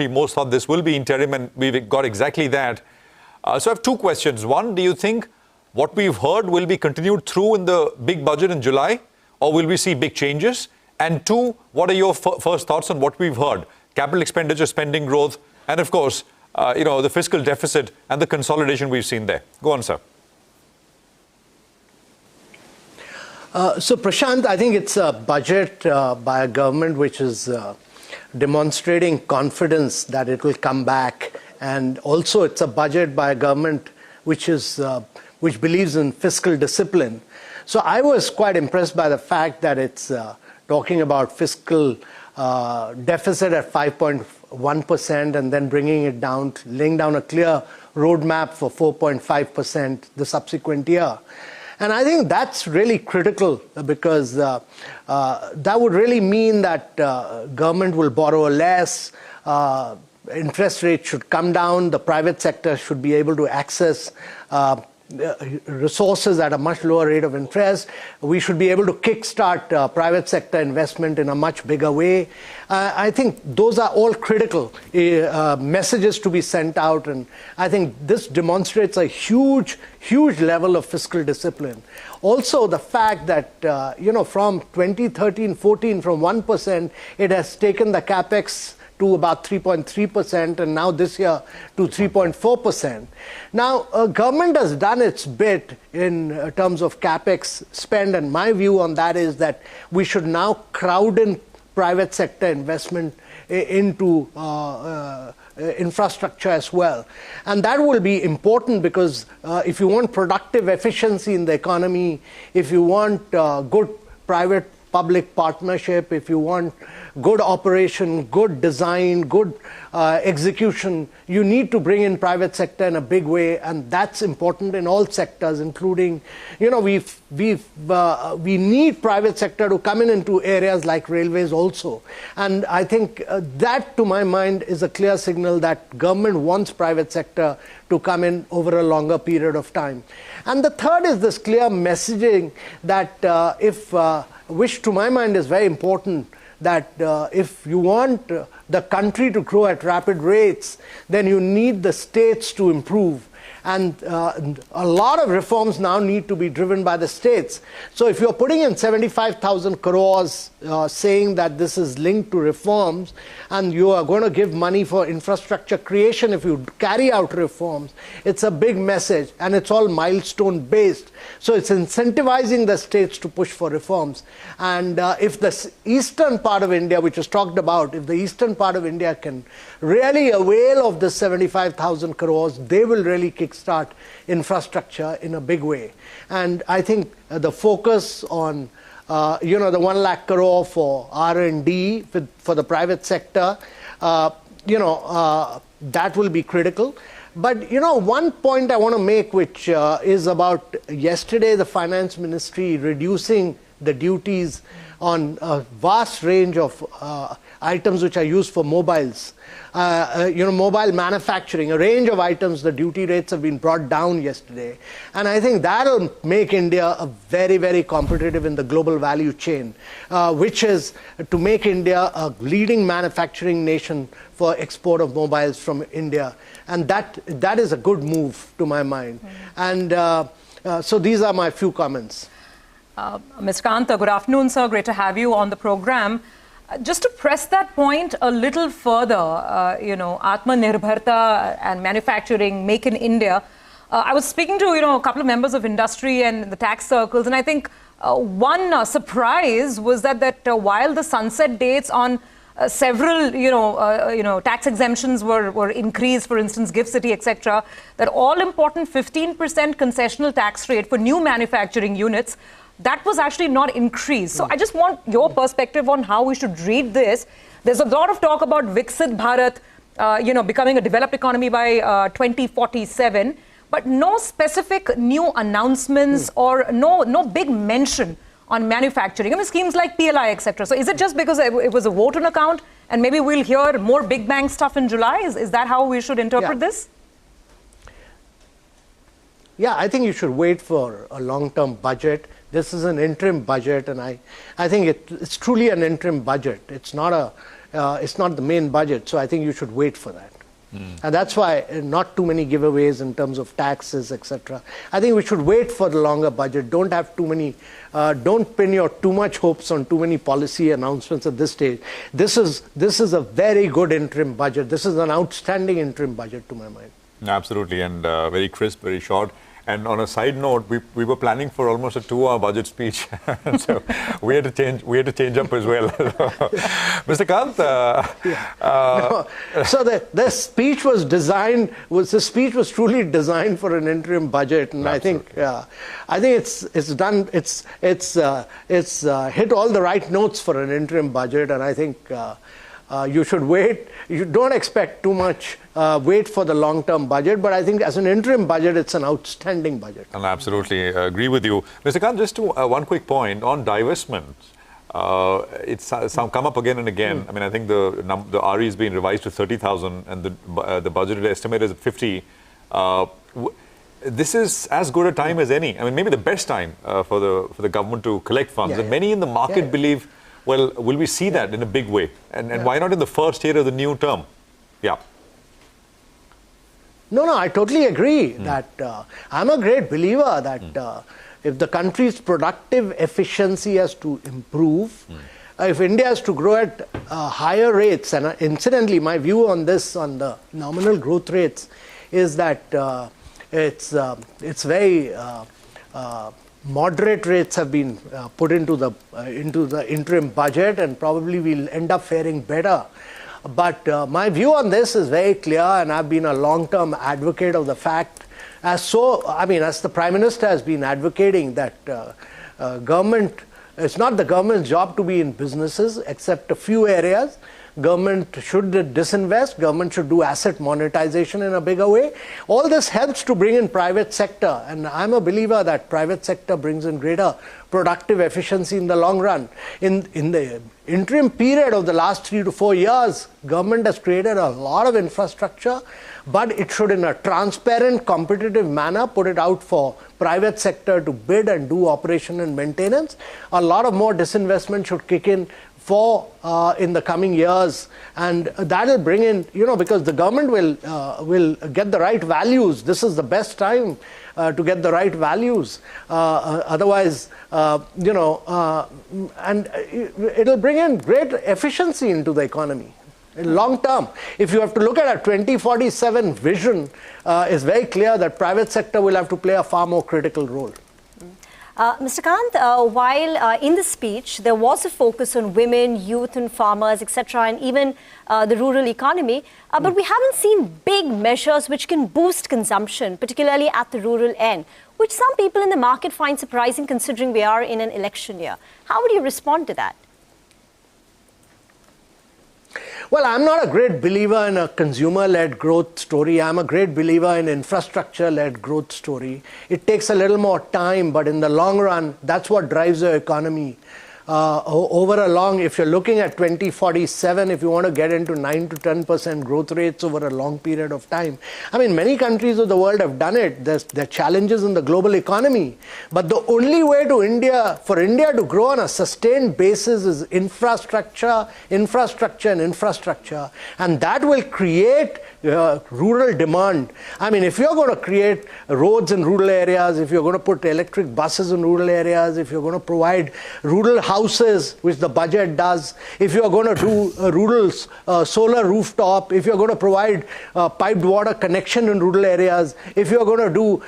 Most thought this will be interim, and we've got exactly that. So I have two questions. One, do you think what we've heard will be continued through in the big budget in July, or will we see big changes? And two, what are your first thoughts on what we've heard? Capital expenditure, spending growth, and of course, the fiscal deficit and the consolidation we've seen there. Go on, sir. So, Prashant, I think it's a budget by a government which is demonstrating confidence that it will come back. And also, it's a budget by a government which believes in fiscal discipline. So I was quite impressed by the fact that it's talking about fiscal deficit at 5.1% and then bringing it down, laying down a clear roadmap for 4.5% the subsequent year. And I think that's really critical because that would really mean that government will borrow less, interest rates should come down, the private sector should be able to access resources at a much lower rate of interest. We should be able to kickstart private sector investment in a much bigger way. I think those are all critical messages to be sent out, and I think this demonstrates a huge level of fiscal discipline. Also, the fact that from 2013-14, from 1%, it has taken the capex to about 3.3%, and now this year to 3.4%. Now, government has done its bit in terms of capex spend, and my view on that is that we should now crowd in private sector investment into infrastructure as well. And that will be important because if you want productive efficiency in the economy, if you want good private-public partnership, if you want good operation, good design, good execution, you need to bring in private sector in a big way, and that's important in all sectors, including, we need private sector to come in into areas like railways also. And I think that, to my mind, is a clear signal that government wants private sector to come in over a longer period of time. And the third is this clear messaging that which to my mind is very important, that if you want the country to grow at rapid rates, then you need the states to improve. And a lot of reforms now need to be driven by the states. So if you're putting in 75,000 crores saying that this is linked to reforms, and you are going to give money for infrastructure creation if you carry out reforms, it's a big message, and it's all milestone based. So it's incentivizing the states to push for reforms. And if the eastern part of India, which is talked about, if the eastern part of India can really avail of the 75,000 crores, they will really kickstart infrastructure in a big way. And I think the focus on the 1 lakh crore for R&D for the private sector, that will be critical. But, one point I want to make, which is about yesterday, the finance ministry reducing the duties on a vast range of items which are used for mobiles. Mobile manufacturing, a range of items, the duty rates have been brought down yesterday. And I think that will make India a very, very competitive in the global value chain, which is to make India a leading manufacturing nation for export of mobiles from India. And that is a good move to my mind. And so these are my few comments. Mr. Kant, good afternoon, sir. Great to have you on the program. Just to press that point a little further, Atmanirbharta and manufacturing, make in India. I was speaking to, a couple of members of industry and the tax circles, and I think one surprise was that while the sunset dates on several, tax exemptions were increased, for instance, GIFT City, etc., that all-important 15% concessional tax rate for new manufacturing units, that was actually not increased. So I just want your perspective on how we should read this. There's a lot of talk about Viksit Bharat, becoming a developed economy by 2047, but no specific new announcements or no big mention on manufacturing. I mean, schemes like PLI, etc. So is it just because it was a vote on account and maybe we'll hear more big bang stuff in July? Is that how we should interpret this? Yeah, I think you should wait for a long-term budget. This is an interim budget, and I think it's truly an interim budget. It's not it's not the main budget. So I think you should wait for that. And that's why not too many giveaways in terms of taxes, etc. I think we should wait for the longer budget. Don't have too many, don't pin your too much hopes on too many policy announcements at this stage. This is a very good interim budget. This is an outstanding interim budget to my mind. Absolutely, and very crisp, very short. And on a side note, we were planning for almost a 2-hour budget speech, so we had to change up as well. Mr. Kant, so the speech was designed. The speech was truly designed for an interim budget, and absolutely. I think it's done. It's hit all the right notes for an interim budget, and I think. You should wait. You don't expect too much. Wait for the long-term budget. But I think as an interim budget, it's an outstanding budget. And I absolutely agree with you. Mr. Kant, just to one quick point on divestment. It's come up again and again. I mean, I think the RE has been revised to 30,000 and the budgeted estimate is 50. This is as good a time as any. I mean, maybe the best time for the government to collect funds. And many in the market believe, well, will we see that in a big way? And why not in the first year of the new term? Yeah. No, I totally agree that I'm a great believer that if the country's productive efficiency has to improve, if India has to grow at higher rates, and incidentally, my view on this, on the nominal growth rates, is that it's very moderate rates have been put into the interim budget, and probably we'll end up faring better. But my view on this is very clear, and I've been a long-term advocate of the fact, as the Prime Minister has been advocating that it's not the government's job to be in businesses, except a few areas. Government should disinvest, government should do asset monetization in a bigger way. All this helps to bring in private sector, and I'm a believer that private sector brings in greater productive efficiency in the long run. In the interim period of the last 3 to 4 years, government has created a lot of infrastructure, but it should in a transparent, competitive manner put it out for private sector to bid and do operation and maintenance. A lot of more disinvestment should kick in in the coming years, and that will bring in, because the government will get the right values. This is the best time to get the right values. Otherwise, and it'll bring in great efficiency into the economy. In long term, if you have to look at a 2047 vision, it's very clear that private sector will have to play a far more critical role. Mr. Kant, while in the speech there was a focus on women, youth and farmers, etc., and even the rural economy, but we haven't seen big measures which can boost consumption, particularly at the rural end, which some people in the market find surprising considering we are in an election year. How would you respond to that? Well, I'm not a great believer in a consumer-led growth story. I'm a great believer in infrastructure-led growth story. It takes a little more time, but in the long run, that's what drives the economy. If you're looking at 2047, if you want to get into 9 to 10% growth rates over a long period of time, I mean, many countries of the world have done it. There are challenges in the global economy. But the only way for India to grow on a sustained basis is infrastructure. And that will create rural demand. I mean, if you're going to create roads in rural areas, if you're going to put electric buses in rural areas, if you're going to provide rural houses, which the budget does, if you're going to do a rural solar rooftop, if you're going to provide piped water connection in rural areas, if you're going to do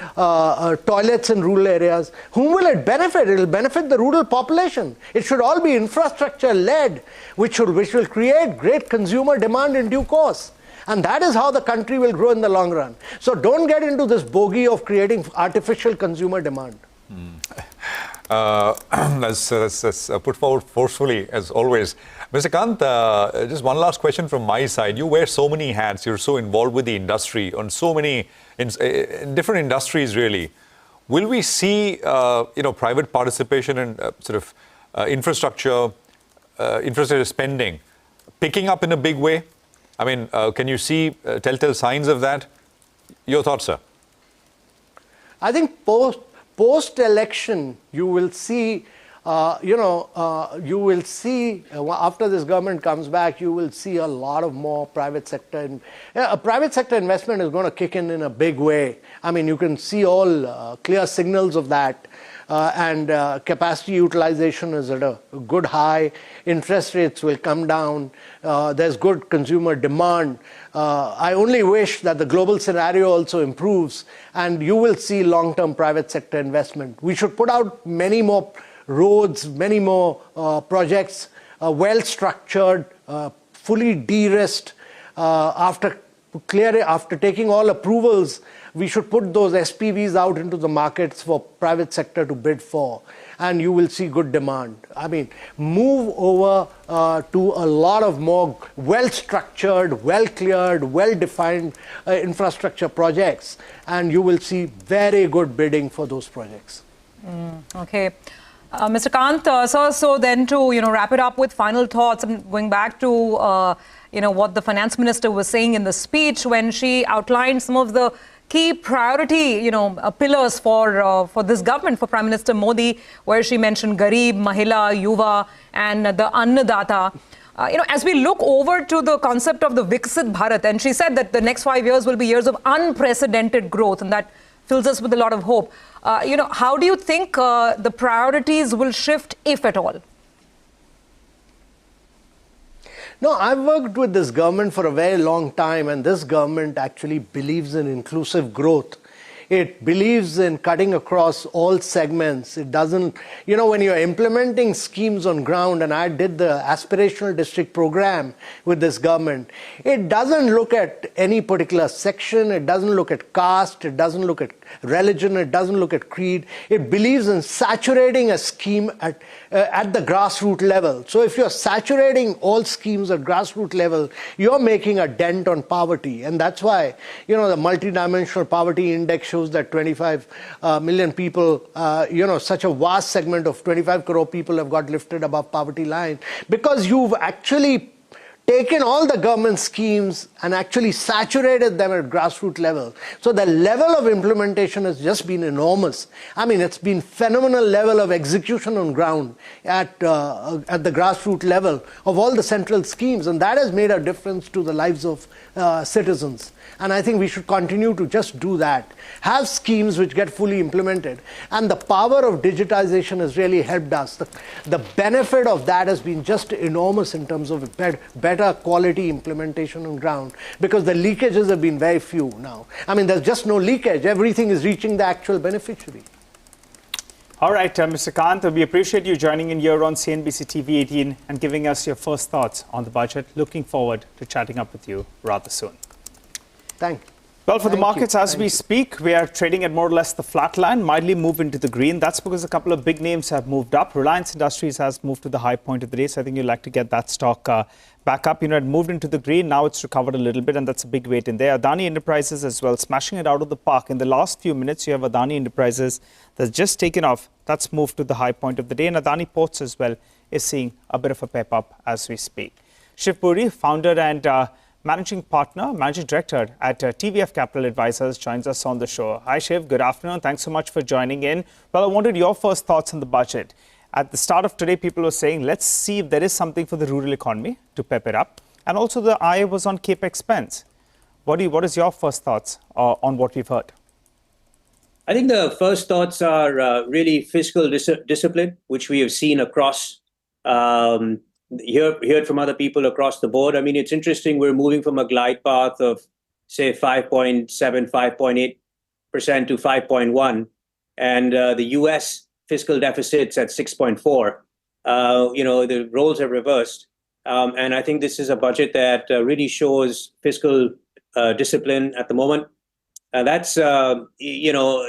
toilets in rural areas, whom will it benefit? It will benefit the rural population. It should all be infrastructure-led, which will create great consumer demand in due course. And that is how the country will grow in the long run. So don't get into this bogey of creating artificial consumer demand. That's put forward forcefully, as always. Mr. Kant, just one last question from my side. You wear so many hats. You're so involved with the industry on so many in different industries, really. Will we see, private participation in infrastructure spending picking up in a big way? I mean, can you see telltale signs of that? Your thoughts, sir? I think post-election, you will see you will see, after this government comes back, you will see a lot of more private sector. Private sector investment is going to kick in a big way. I mean, you can see all clear signals of that. And capacity utilization is at a good high. Interest rates will come down. There's good consumer demand. I only wish that the global scenario also improves, and you will see long-term private sector investment. We should put out many more roads, many more projects, well-structured, fully de-risked. After taking all approvals, we should put those SPVs out into the markets for private sector to bid for, and you will see good demand. I mean, move over to a lot of more well-structured, well-cleared, well-defined infrastructure projects, and you will see very good bidding for those projects. Okay. Mr. Kant, so then to wrap it up with final thoughts, I'm going back to what the finance minister was saying in the speech when she outlined some of the key priority pillars for this government, for Prime Minister Modi, where she mentioned Garib, Mahila, Yuva, and the Annadata. As we look over to the concept of the Viksit Bharat, and she said that the next 5 years will be years of unprecedented growth, and that fills us with a lot of hope. How do you think the priorities will shift, if at all? No, I've worked with this government for a very long time, and this government actually believes in inclusive growth. It believes in cutting across all segments. It doesn't, when you're implementing schemes on ground, and I did the aspirational district program with this government, it doesn't look at any particular section, it doesn't look at caste, it doesn't look at religion, it doesn't look at creed. It believes in saturating a scheme at the grassroots level. So if you're saturating all schemes at grassroots level, you're making a dent on poverty. And that's why, the multidimensional poverty index shows that 25 million people, such a vast segment of 25 crore people have got lifted above poverty line, because you've actually taken all the government schemes and actually saturated them at grassroots level. So the level of implementation has just been enormous. I mean, it's been phenomenal level of execution on ground at the grassroots level of all the central schemes, and that has made a difference to the lives of citizens. And I think we should continue to just do that. Have schemes which get fully implemented. And the power of digitization has really helped us. The benefit of that has been just enormous in terms of better quality implementation on ground, because the leakages have been very few now. I mean, there's just no leakage. Everything is reaching the actual beneficiary. All right, Mr. Kant, we appreciate you joining in here on CNBC TV18 and giving us your first thoughts on the budget. Looking forward to chatting up with you rather soon. Thank you. Well, for the markets as we speak, we are trading at more or less the flat line, mildly move into the green. That's because a couple of big names have moved up. Reliance Industries has moved to the high point of the day, so I think you'd like to get that stock back up. It moved into the green. Now it's recovered a little bit, and that's a big weight in there. Adani Enterprises as well, smashing it out of the park. In the last few minutes, you have Adani Enterprises that's just taken off. That's moved to the high point of the day. And Adani Ports as well is seeing a bit of a pep up as we speak. Shiv Puri, founder and managing director at TVF Capital Advisors, joins us on the show. Hi, Shiv. Good afternoon. Thanks so much for joining in. Well, I wanted your first thoughts on the budget. At the start of today, people were saying, let's see if there is something for the rural economy to pep it up. And also the eye was on capex spends. What is your first thoughts on what we've heard? I think the first thoughts are really fiscal discipline, which we have seen across heard from other people across the board. I mean, it's interesting. We're moving from a glide path of, say, 5.7, 5.8% to 5.1. And the U.S. fiscal deficit's at 6.4. The roles have reversed. And I think this is a budget that really shows fiscal discipline at the moment. That's, India's